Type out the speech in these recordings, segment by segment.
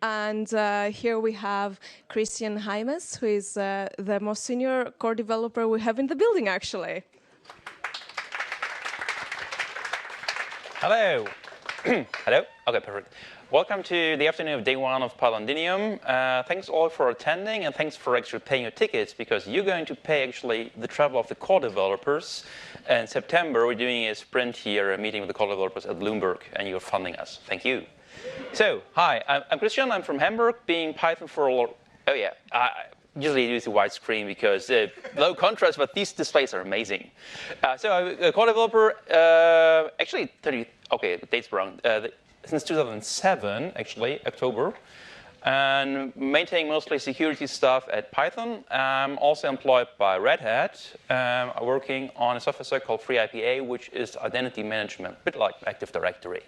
And here we have Christian Heimes, who is the most senior core developer we have in the building, actually. Hello. Hello? Okay, perfect. Welcome to the afternoon of day one of PyLondinium. Thanks all for attending, and thanks for actually paying your tickets, because you're going to pay actually the travel of the core developers. In September, we're doing a sprint here, a meeting with the core developers at Bloomberg, and you're funding us. Thank you. So, hi, I'm Christian. I'm from Hamburg, being Python for oh yeah, I usually use a wide screen because low contrast, but these displays are amazing. So I'm a core developer, actually, okay, the date's wrong, since 2007, actually, October, and maintaining mostly security stuff at Python. I'm also employed by Red Hat, working on a software stack called FreeIPA, which is identity management, a bit like Active Directory.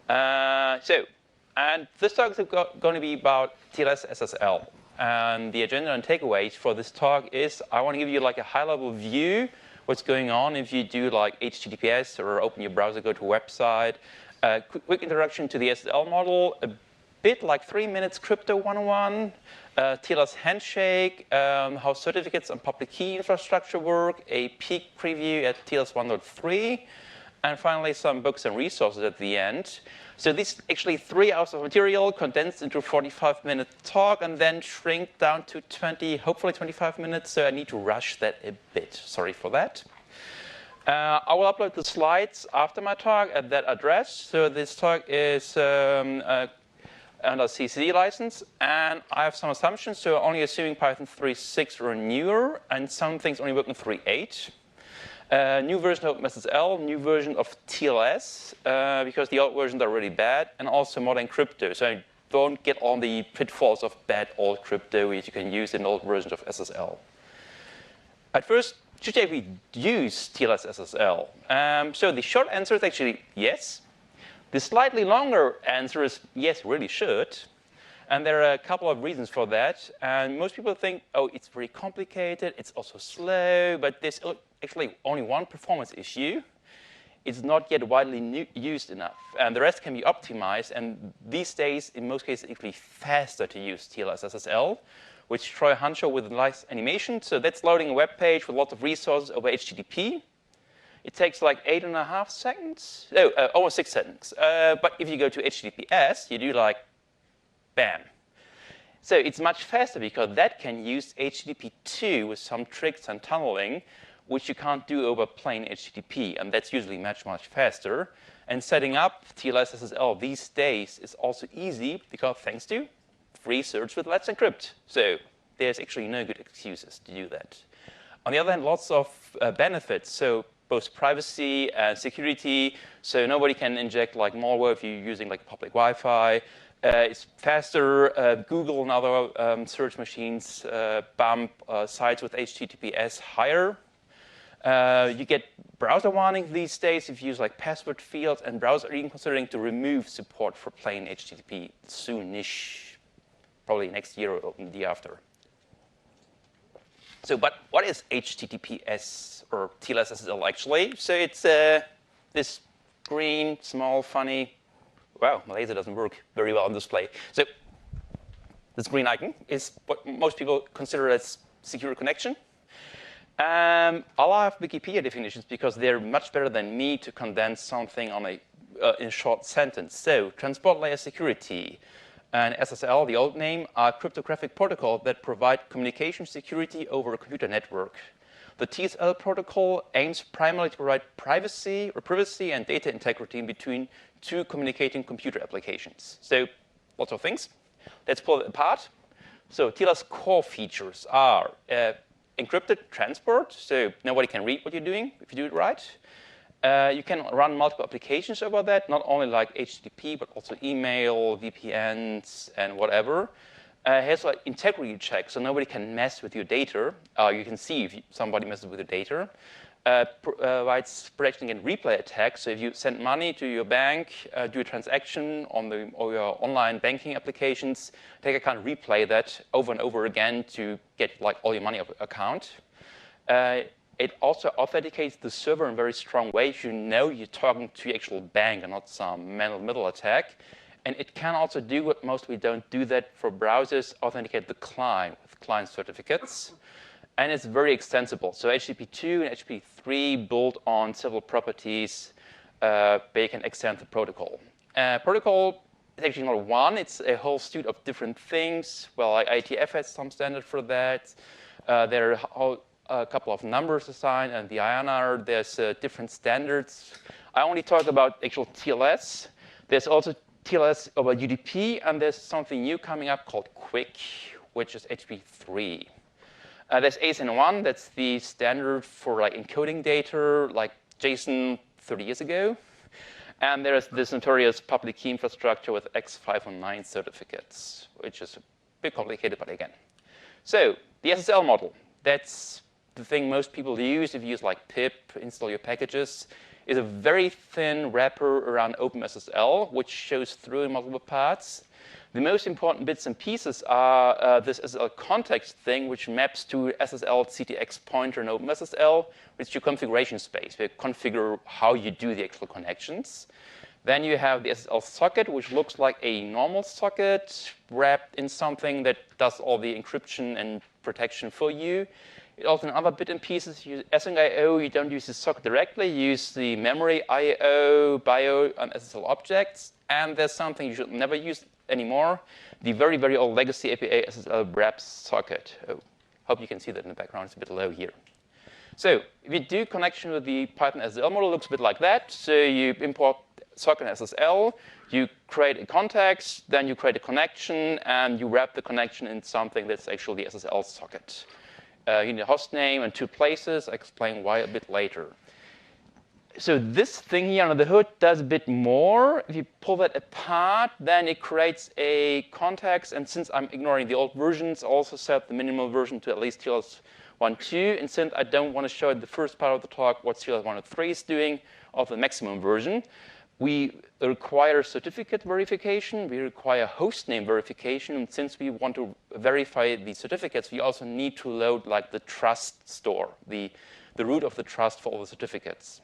And this talk is going to be about TLS SSL. And the agenda and takeaways for this talk is I want to give you like a high-level view what's going on if you do like HTTPS or open your browser, go to a website. Quick introduction to the SSL model, a bit like 3 minutes crypto 101, TLS handshake, how certificates and public key infrastructure work, a peek preview at TLS 1.3, and finally some books and resources at the end. So this actually 3 hours of material condensed into a 45-minute talk and then shrink down to 20, hopefully 25 minutes. So I need to rush that a bit. Sorry for that. I will upload the slides after my talk at that address. So this talk is under CC license, and I have some assumptions. So only assuming Python 3.6 or newer, and some things only work in 3.8. New version of SSL, new version of TLS, because the old versions are really bad, and also modern crypto. So I don't get all the pitfalls of bad old crypto which you can use in old versions of SSL. At first, should I use TLS SSL? So the short answer is actually yes. The slightly longer answer is yes, really should. And there are a couple of reasons for that. And most people think, oh, it's very complicated, it's also slow, but there's actually only one performance issue. It's not yet widely used enough. And the rest can be optimized. And these days, in most cases, it's actually faster to use TLS SSL, which Troy Hancho with a nice animation. So that's loading a web page with lots of resources over HTTP. It takes like 8.5 seconds. No, almost 6 seconds. But if you go to HTTPS, you do like bam. So it's much faster because that can use HTTP2 with some tricks and tunneling, which you can't do over plain HTTP. And that's usually much, much faster. And setting up TLS SSL these days is also easy because thanks to free search with Let's Encrypt. So there's actually no good excuses to do that. On the other hand, lots of benefits. So both privacy and security. So nobody can inject like malware if you're using like public Wi-Fi. It's faster. Google and other search machines bump sites with HTTPS higher. You get browser warnings these days if you use like password fields, and browsers are even considering to remove support for plain HTTP soonish, probably next year or the year after. So, but what is HTTPS or TLS SSL actually? So it's this green, small, funny. Wow, my laser doesn't work very well on display. So this green icon is what most people consider as secure connection. I'll have Wikipedia definitions because they're much better than me to condense something on in a short sentence. So transport layer security and SSL, the old name, are cryptographic protocols that provide communication security over a computer network. The TSL protocol aims primarily to provide privacy and data integrity in between two communicating computer applications. So lots of things. Let's pull it apart. So TLS core features are encrypted transport, so nobody can read what you're doing if you do it right. You can run multiple applications over that, not only like HTTP, but also email, VPNs, and whatever. It has like integrity checks, so nobody can mess with your data. You can see if somebody messes with your data. Provides protection against replay attacks. So if you send money to your bank, do a transaction on your online banking applications, they can replay that over and over again to get like all your money off account. It also authenticates the server in a very strong way. You know you're talking to the actual bank and not some man-in-the-middle attack. And it can also do what most we don't do that for browsers, authenticate the client with client certificates. And it's very extensible. So HTTP2 and HTTP3 build on several properties where you can extend the protocol. Protocol is actually not one. It's a whole suite of different things. Well, like IETF has some standard for that. There are a couple of numbers assigned, and the IANA, there's different standards. I only talk about actual TLS. There's also TLS over UDP, and there's something new coming up called QUIC, which is HTTP3. There's ASN1, that's the standard for like encoding data, like JSON 30 years ago. And there's this notorious public key infrastructure with X509 certificates, which is a bit complicated, but again. So the SSL model, that's the thing most people use if you use like pip, install your packages, is a very thin wrapper around OpenSSL, which shows through in multiple parts. The most important bits and pieces are this SSL context thing, which maps to SSL CTX pointer in OpenSSL, which is your configuration space, where you configure how you do the actual connections. Then you have the SSL socket, which looks like a normal socket wrapped in something that does all the encryption and protection for you. It also in other bit and pieces, you use async I/O, you don't use the socket directly, you use the memory I/O, BIO, and SSL objects. And there's something you should never use anymore, the very, very old legacy APA SSL wrap socket. Oh, hope you can see that in the background. It's a bit low here. So if you do connection with the Python SSL model, it looks a bit like that. So you import socket and SSL, you create a context, then you create a connection, and you wrap the connection in something that's actually the SSL socket. You need a host name and 2 places. I'll explain why a bit later. So this thing here under the hood does a bit more. If you pull that apart, then it creates a context. And since I'm ignoring the old versions, I also set the minimal version to at least TLS 1.2. And since I don't want to show in the first part of the talk what TLS 1.3 is doing of the maximum version, we require certificate verification. We require hostname verification. And since we want to verify the certificates, we also need to load like the trust store, the root of the trust for all the certificates.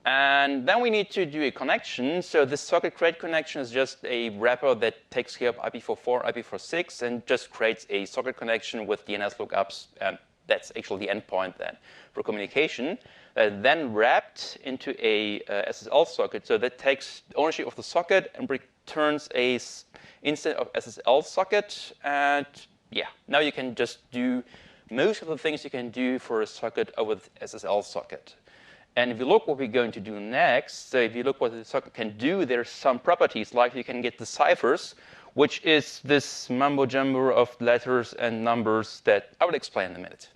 And then we need to do a connection. So this socket create connection is just a wrapper that takes care of IPv4, IPv6, and just creates a socket connection with DNS lookups. And that's actually the endpoint then for communication. Then wrapped into a SSL socket. So that takes ownership of the socket and returns a instance of SSL socket. And yeah, now you can just do most of the things you can do for a socket over the SSL socket. And if you look what we're going to do next, so if you look what the socket can do, there's some properties, like you can get the ciphers, which is this mumbo-jumbo of letters and numbers that I will explain in a minute.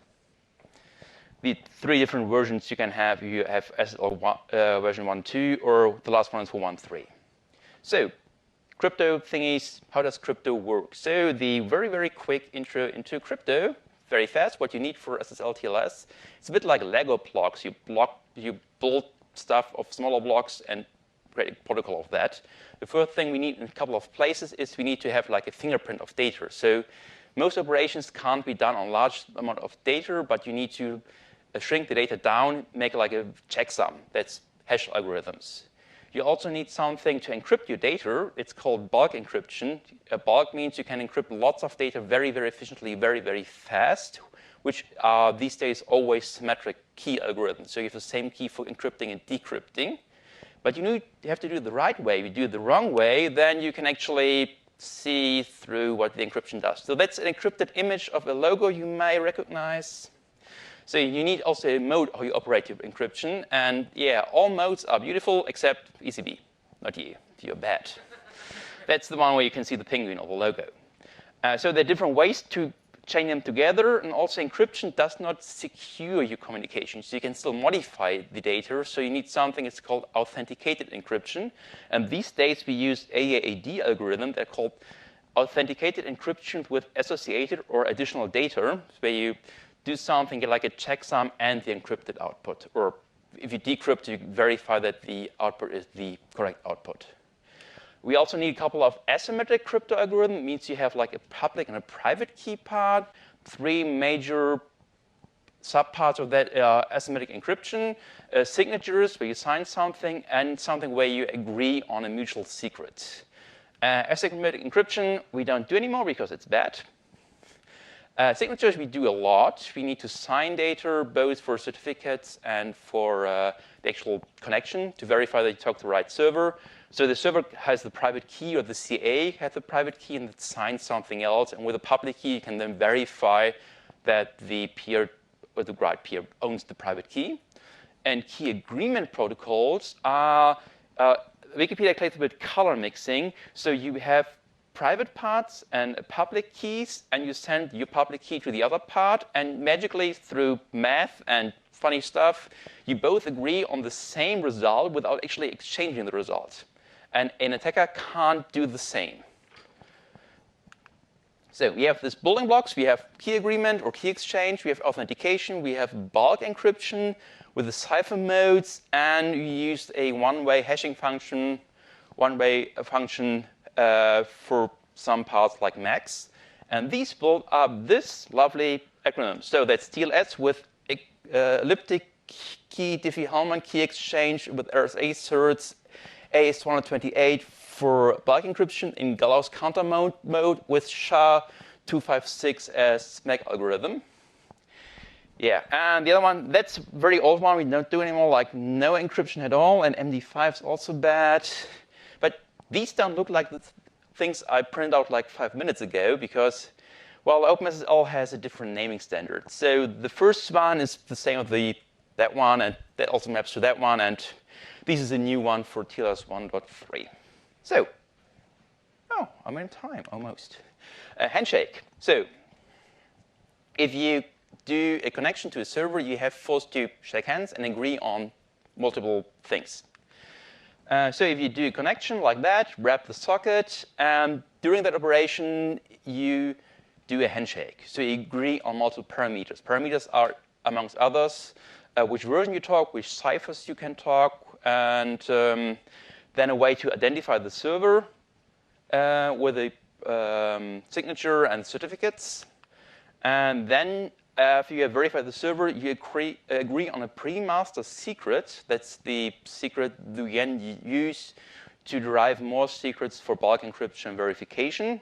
The 3 different versions you can have. You have SSL version 1.2, or the last one is for 1.3. So crypto thingies, how does crypto work? So the very, very quick intro into crypto, very fast. What you need for SSL TLS, it's a bit like Lego blocks. You build stuff of smaller blocks and create a protocol of that. The first thing we need in a couple of places is we need to have like a fingerprint of data. So most operations can't be done on large amount of data, but you need to shrink the data down, make like a checksum. That's hash algorithms. You also need something to encrypt your data. It's called bulk encryption. Bulk means you can encrypt lots of data very, very efficiently, very, very fast, which are these days always symmetric key algorithms. So you have the same key for encrypting and decrypting. But you have to do it the right way. If you do it the wrong way, then you can actually see through what the encryption does. So that's an encrypted image of a logo you may recognize. So you need also a mode how you operate your encryption. And yeah, all modes are beautiful except ECB, not you. You're bad. That's the one where you can see the penguin or the logo. So there are different ways to chain them together. And also encryption does not secure your communication. So you can still modify the data. So you need something that's called authenticated encryption. And these days we use AAAD algorithm. They're called authenticated encryption with associated or additional data, where you do something like a checksum and the encrypted output. Or if you decrypt, you verify that the output is the correct output. We also need a couple of asymmetric crypto algorithms. It means you have like a public and a private key part, 3 major subparts of that are asymmetric encryption, signatures where you sign something, and something where you agree on a mutual secret. Asymmetric encryption we don't do anymore because it's bad. Signatures we do a lot. We need to sign data both for certificates and for the actual connection to verify that you talk to the right server. So the server has the private key, or the CA has the private key, and it signs something else. And with a public key, you can then verify that the peer or the right peer owns the private key. And key agreement protocols are Wikipedia claims a bit color mixing. So you have private parts and public keys, and you send your public key to the other part, and magically through math and funny stuff, you both agree on the same result without actually exchanging the result. And an attacker can't do the same. So we have these building blocks. We have key agreement or key exchange. We have authentication. We have bulk encryption with the cipher modes, and we used a one-way hashing function, one-way function for some parts like max. And these build up this lovely acronym. So that's TLS with elliptic key Diffie-Hellman key exchange with RSA certs, AS228 for bulk encryption in Gauss counter mode with SHA-256 as MAC algorithm. Yeah, and the other one, that's a very old one we don't do anymore, like no encryption at all, and MD5 is also bad. But these don't look like the things I printed out like 5 minutes ago because, well, OpenSSL has a different naming standard. So the first one is the same as that one, and that also maps to that one, and this is a new one for TLS 1.3. So, oh, I'm in time, almost. Handshake. So, if you do a connection to a server, you have first to shake hands and agree on multiple things. So if you do a connection like that, wrap the socket, and during that operation, you do a handshake. So you agree on multiple parameters. Parameters are, amongst others, which version you talk, which ciphers you can talk, and then a way to identify the server with a signature and certificates. And then after you have verified the server, you agree on a pre-master secret. That's the secret you can use to derive more secrets for bulk encryption and verification.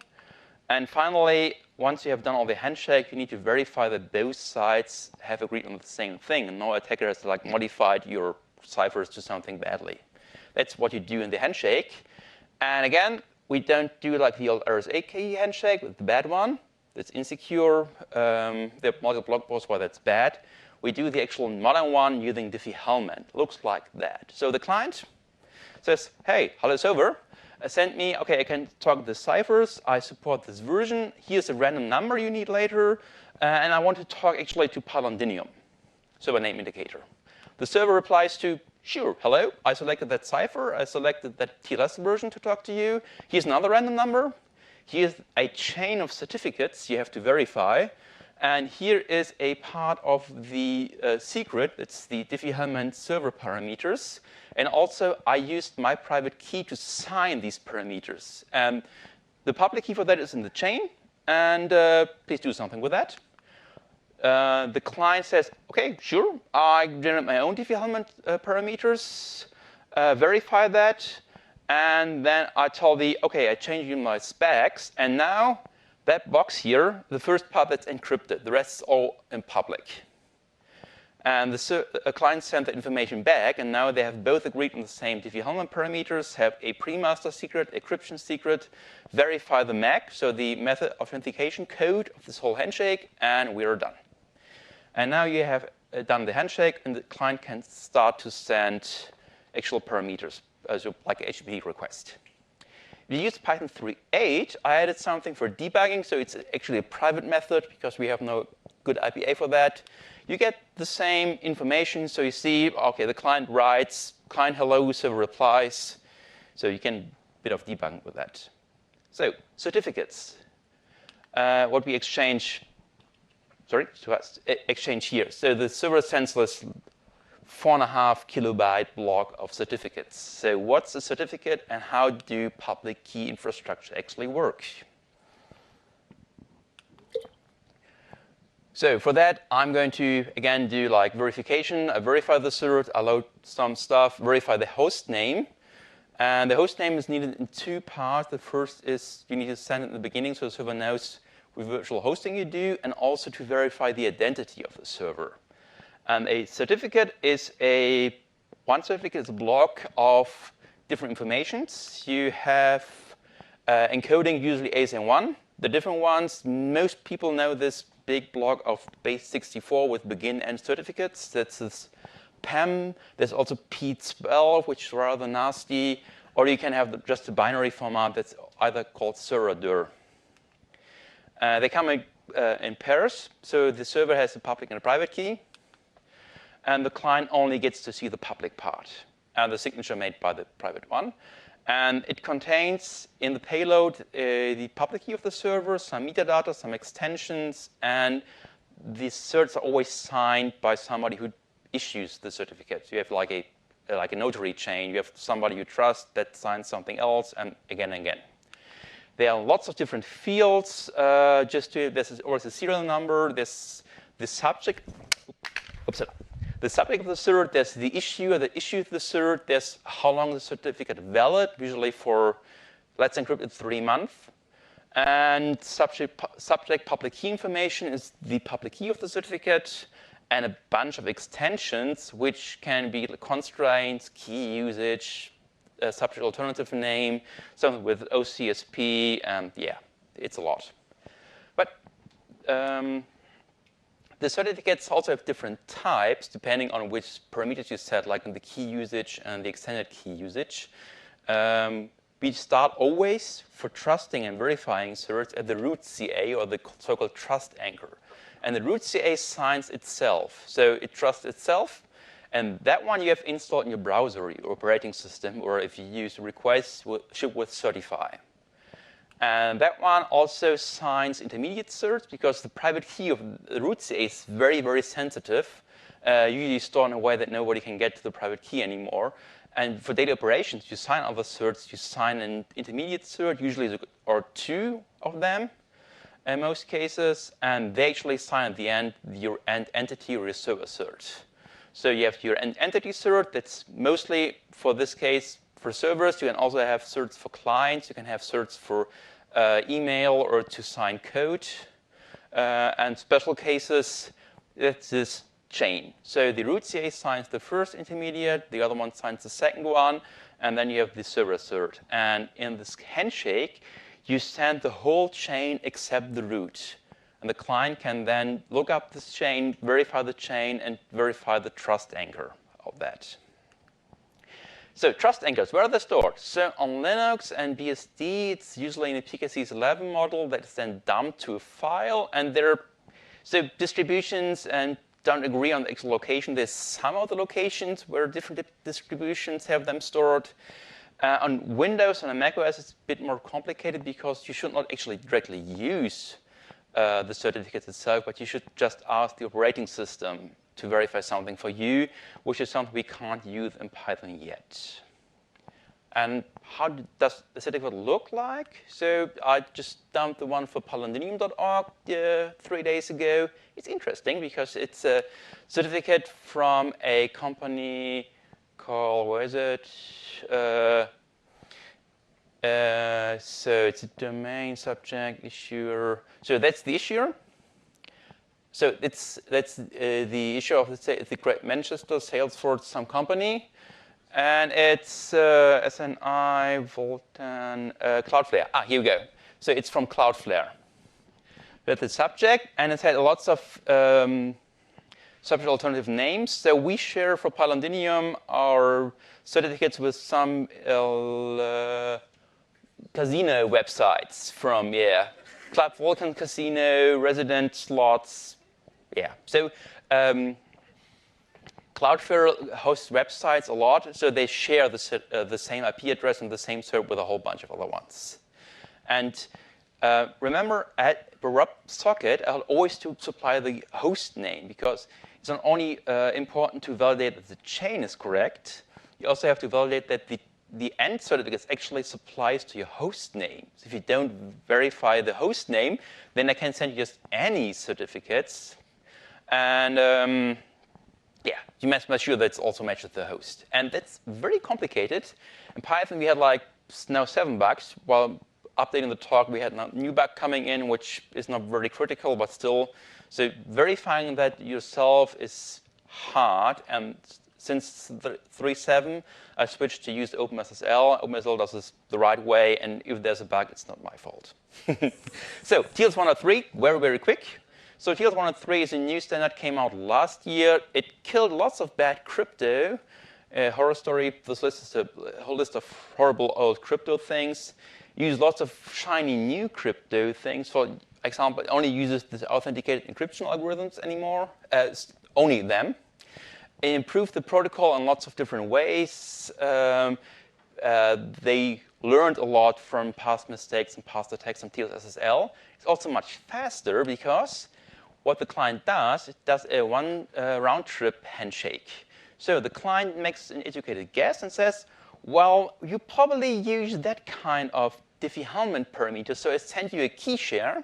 And finally, once you have done all the handshake, you need to verify that both sides have agreed on the same thing, and no attacker has like modified your ciphers to something badly. That's what you do in the handshake. And again, we don't do like the old RSA key handshake with the bad one. That's insecure. There are multiple blog posts why that's bad. We do the actual modern one using Diffie-Hellman. Looks like that. So the client says, hey, hello server. Send me, OK, I can talk the ciphers. I support this version. Here's a random number you need later. And I want to talk actually to PyLondinium, server name indicator. The server replies to, sure, hello. I selected that cipher. I selected that TLS version to talk to you. Here's another random number. Here's a chain of certificates you have to verify. And here is a part of the secret. It's the Diffie-Hellman server parameters. And also, I used my private key to sign these parameters. The public key for that is in the chain. And please do something with that. The client says, OK, sure. I generate my own Diffie-Hellman parameters, verify that. And then I tell the, OK, I changed my specs. And now, that box here, the first part that's encrypted. The rest is all in public. And the client sent the information back. And now they have both agreed on the same Diffie-Hellman parameters, have a pre-master secret, encryption secret, verify the MAC, so the method authentication code of this whole handshake, and we are done. And now you have done the handshake, and the client can start to send actual parameters, so like a HTTP request. If you use Python 3.8, I added something for debugging, so it's actually a private method because we have no good IPA for that. You get the same information, so you see, OK, the client writes, client hello, server replies. So you can bit of debugging with that. So certificates, what we exchange. Sorry, exchange here. So the server sends this 4.5 kilobyte block of certificates. So what's a certificate and how do public key infrastructure actually work? So for that, I'm going to, again, do like verification. I verify the cert, I load some stuff, verify the host name. And the host name is needed in two parts. The first is you need to send it in the beginning so the server knows which virtual hosting you do, and also to verify the identity of the server. And a certificate is one certificate is a block of different informations. You have encoding, usually ASN1. The different ones, most people know this big block of base64 with begin and certificates. That's this PEM. There's also P12, which is rather nasty. Or you can have just a binary format that's either called SIR or DIR. They come in pairs. So the server has a public and a private key. And the client only gets to see the public part and the signature made by the private one. And it contains in the payload the public key of the server, some metadata, some extensions, and the certs are always signed by somebody who issues the certificate. So you have like a notary chain. You have somebody you trust that signs something else, and again. There are lots of different fields. There's always a serial number. There's the subject. The subject of the cert, there's the issuer that issued the cert, there's how long the certificate valid, usually for, let's encrypt it, 3 months. And subject public key information is the public key of the certificate, and a bunch of extensions, which can be constraints, key usage, subject alternative name, something with OCSP, and yeah, it's a lot. But the certificates also have different types depending on which parameters you set, like in the key usage and the extended key usage. We start always for trusting and verifying certs at the root CA, or the so-called trust anchor. And the root CA signs itself. So it trusts itself. And that one you have installed in your browser or your operating system, or if you use requests, ship with certify. And that one also signs intermediate certs, because the private key of the root CA is very, very sensitive, usually stored in a way that nobody can get to the private key anymore. And for data operations, you sign other certs. You sign an intermediate cert, usually or 2 of them in most cases, and they actually sign at the end your end entity or your server cert. So you have your end entity cert. That's mostly, for this case, for servers. You can also have certs for clients. You can have certs for email or to sign code. And special cases, it's this chain. So the root CA signs the first intermediate, the other one signs the second one, and then you have the server cert. And in this handshake, you send the whole chain except the root. And the client can then look up this chain, verify the chain, and verify the trust anchor of that. So trust anchors, where are they stored? So on Linux and BSD, it's usually in a PKC's 11 model that's then dumped to a file. And so distributions and don't agree on the actual location. There's some of the locations where different distributions have them stored. On Windows and on macOS, it's a bit more complicated because you should not actually directly use the certificates itself, but you should just ask the operating system to verify something for you, which is something we can't use in Python yet. And how does the certificate look like? So I just dumped the one for PyLondinium.org 3 days ago. It's interesting because it's a certificate from a company called, where is it? So it's a domain, subject, issuer. So that's the issuer. So that's the issuer of the Great Manchester, Salesforce, some company. And it's SNI, Voltan, Cloudflare. Here we go. So it's from Cloudflare. That's the subject, and it's had lots of subject alternative names. So we share for PyLondinium our certificates with some casino websites from, Club Volcan Casino, Resident Slots, So Cloudflare hosts websites a lot, so they share the same IP address and the same cert with a whole bunch of other ones. And remember, at socket, I'll always supply the host name, because it's not only important to validate that the chain is correct, you also have to validate that the end certificate actually supplies to your host name. So if you don't verify the host name, then I can send you just any certificates, And yeah, you must make sure that it's also matched with the host. And that's very complicated. In Python, we had like now 7 bugs. While updating the talk, we had a new bug coming in, which is not very critical, but still. So verifying that yourself is hard. And since 3.7, I switched to use OpenSSL. OpenSSL does this the right way. And if there's a bug, it's not my fault. So TLS 103, very, very quick. So TLS 103 is a new standard, came out last year. It killed lots of bad crypto. Horror story, this list is a whole list of horrible old crypto things. Use lots of shiny new crypto things. For example, it only uses the authenticated encryption algorithms anymore, only them. It improved the protocol in lots of different ways. They learned a lot from past mistakes and past attacks on TLS SSL. It's also much faster because what the client does, it does a one round-trip handshake. So the client makes an educated guess and says, well, you probably use that kind of Diffie-Hellman parameter, so I send you a key share.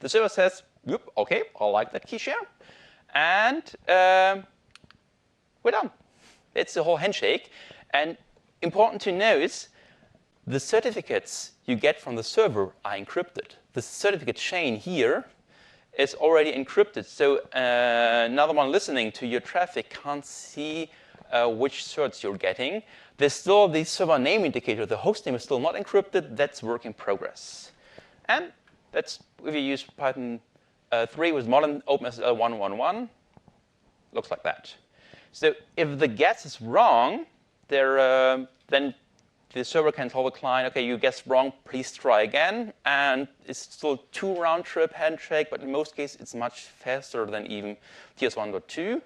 The server says, yep, OK, I like that key share. And we're done. It's a whole handshake. And important to know is the certificates you get from the server are encrypted. The certificate chain here is already encrypted. So another one listening to your traffic can't see which certs you're getting. There's still the server name indicator. The host name is still not encrypted. That's work in progress. And that's if you use Python 3 with modern OpenSSL 1.1.1, looks like that. So if the guess is wrong, then the server can tell the client, OK, you guessed wrong, please try again. And it's still 2 round-trip handshake, but in most cases, it's much faster than even TLS 1.2.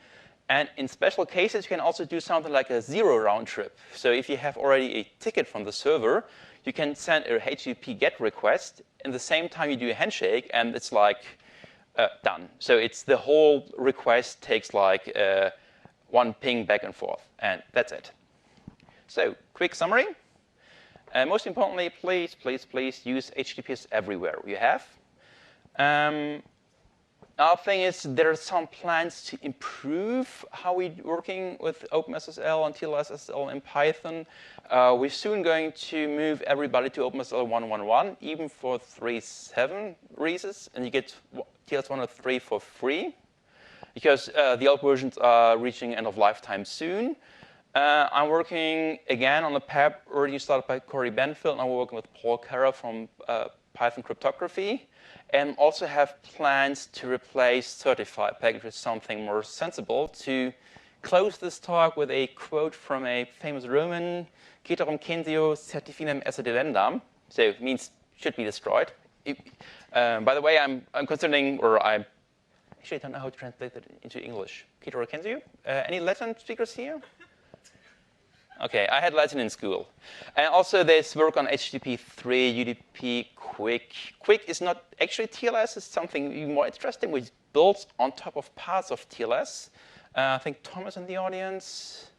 And in special cases, you can also do something like a 0 round trip. So if you have already a ticket from the server, you can send a HTTP GET request. In the same time, you do a handshake, and it's like done. So it's the whole request takes like 1 ping back and forth. And that's it. So quick summary. Most importantly, please, please, please use HTTPS everywhere you have. Our thing is there are some plans to improve how we're working with OpenSSL and TLS SSL in Python. We're soon going to move everybody to OpenSSL 1.1.1, even for 3.7 releases, and you get TLS 1.3 for free, because the old versions are reaching end of lifetime soon. I'm working again on a PAB already started by Corey Benfield, and I'm working with Paul Carra from Python Cryptography. And also have plans to replace certified package with something more sensible. To close this talk with a quote from a famous Roman, Ceterum censeo certifinem esse delendam. So it means should be destroyed. By the way, I'm considering, or I actually don't know how to translate that into English. Ceterum censeo. Any Latin speakers here? OK, I had Latin in school. And also, there's work on HTTP 3, UDP, Quick. Quick is not actually TLS. It's something even more interesting, which builds on top of parts of TLS. I think Tom is in the audience.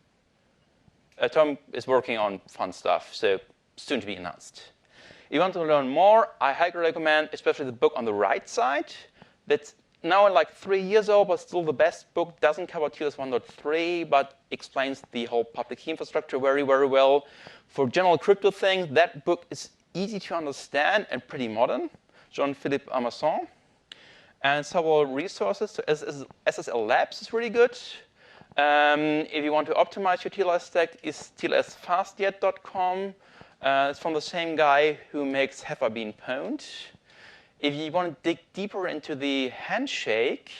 Tom is working on fun stuff, so soon to be announced. If you want to learn more, I highly recommend, especially the book on the right side. That's now like 3 years old, but still the best book. Doesn't cover TLS 1.3, but explains the whole public key infrastructure very, very well. For general crypto things, that book is easy to understand and pretty modern. Jean-Philippe Amasson. And several resources. So SSL Labs is really good. If you want to optimize your TLS stack, is tlsfastjet.com. It's from the same guy who makes Heffer Bean Pwned. If you want to dig deeper into the handshake,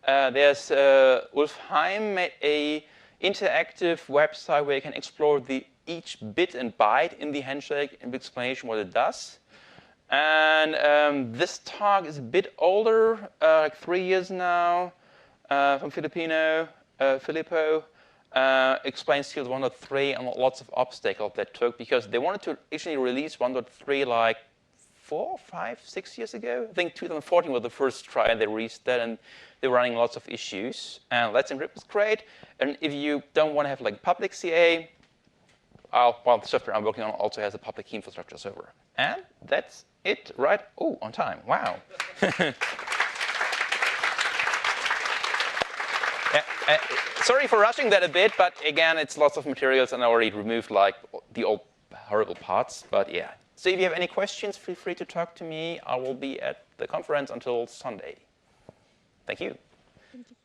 there's Ulf Heim made an interactive website where you can explore each bit and byte in the handshake and explanation what it does. And this talk is a bit older, like 3 years now, from Filippo. Explains TLS 1.3 and lots of obstacles that took, because they wanted to actually release 1.3 like 4, 5, 6 years ago. I think 2014 was the first try they released that, and they were running lots of issues. And Let's Encrypt is great. And if you don't want to have like public CA, well, the software I'm working on also has a public key infrastructure server. And that's it, right? Oh, on time. Wow. Sorry for rushing that a bit, but again, it's lots of materials, and I already removed like the old horrible parts. But yeah. So if you have any questions, feel free to talk to me. I will be at the conference until Sunday. Thank you. Thank you.